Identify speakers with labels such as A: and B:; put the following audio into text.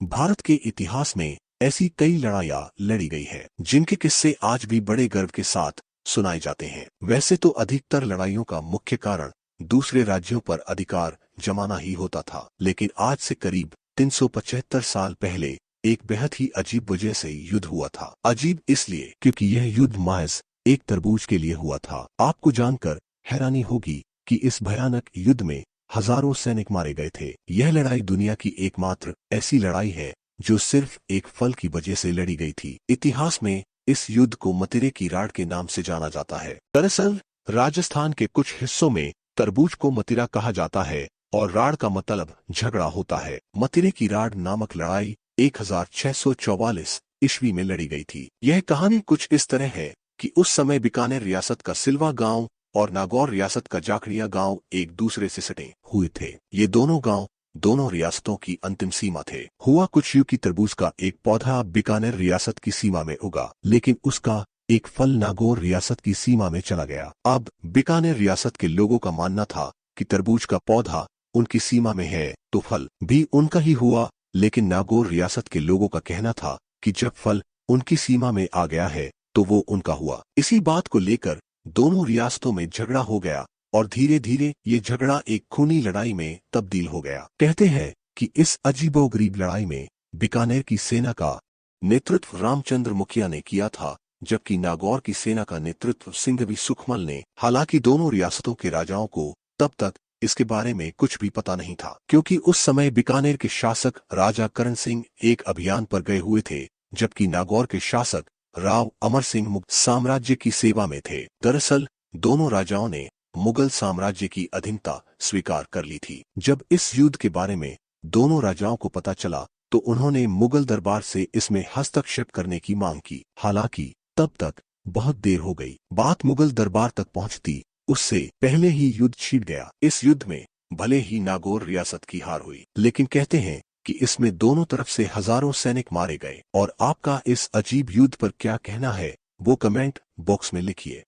A: भारत के इतिहास में ऐसी कई लड़ाइयां लड़ी गई हैं, जिनके किस्से आज भी बड़े गर्व के साथ सुनाए जाते हैं। वैसे तो अधिकतर लड़ाइयों का मुख्य कारण दूसरे राज्यों पर अधिकार जमाना ही होता था, लेकिन आज से करीब 375 साल पहले एक बेहद ही अजीब वजह से युद्ध हुआ था। अजीब इसलिए क्योंकि यह युद्ध महज एक तरबूज के लिए हुआ था। आपको जानकर हैरानी होगी कि इस भयानक युद्ध में हजारों सैनिक मारे गए थे। यह लड़ाई दुनिया की एकमात्र ऐसी लड़ाई है जो सिर्फ एक फल की वजह से लड़ी गई थी। इतिहास में इस युद्ध को मतिरे की राड के नाम से जाना जाता है। दरअसल राजस्थान के कुछ हिस्सों में तरबूज को मतिरा कहा जाता है और राड का मतलब झगड़ा होता है। मतिरे की राड नामक लड़ाई 1644 ईस्वी में लड़ी गई थी। यह कहानी कुछ इस तरह है कि उस समय बीकानेर रियासत का सिलवा गांव और नागौर रियासत का जाखड़िया गांव एक दूसरे से सटे हुए थे। ये दोनों गांव दोनों रियासतों की अंतिम सीमा थे। हुआ कुछ यूं कि तरबूज का एक पौधा बीकानेर रियासत की सीमा में उगा, लेकिन उसका एक फल नागौर रियासत की सीमा में चला गया। अब बीकानेर रियासत के लोगों का मानना था कि तरबूज का पौधा उनकी सीमा में है तो फल भी उनका ही हुआ, लेकिन नागौर रियासत के लोगों का कहना था कि जब फल उनकी सीमा में आ गया है तो वो उनका हुआ। इसी बात को लेकर दोनों रियासतों में झगड़ा हो गया और धीरे धीरे ये झगड़ा एक खूनी लड़ाई में तब्दील हो गया। कहते हैं कि इस अजीबोगरीब लड़ाई में बीकानेर की सेना का नेतृत्व रामचंद्र मुखिया ने किया था, जबकि नागौर की सेना का नेतृत्व सिंघवी सुखमल ने। हालांकि दोनों रियासतों के राजाओं को तब तक इसके बारे में कुछ भी पता नहीं था, क्योंकि उस समय बीकानेर के शासक राजा करण सिंह एक अभियान पर गए हुए थे, जबकि नागौर के शासक राव अमर सिंह मुगल साम्राज्य की सेवा में थे। दरअसल दोनों राजाओं ने मुगल साम्राज्य की अधीनता स्वीकार कर ली थी। जब इस युद्ध के बारे में दोनों राजाओं को पता चला तो उन्होंने मुगल दरबार से इसमें हस्तक्षेप करने की मांग की। हालांकि तब तक बहुत देर हो गई। बात मुगल दरबार तक पहुंचती उससे पहले ही युद्ध छिड़ गया। इस युद्ध में भले ही नागौर रियासत की हार हुई, लेकिन कहते हैं कि इसमें दोनों तरफ से हजारों सैनिक मारे गए। और आपका इस अजीब युद्ध पर क्या कहना है वो कमेंट बॉक्स में लिखिए।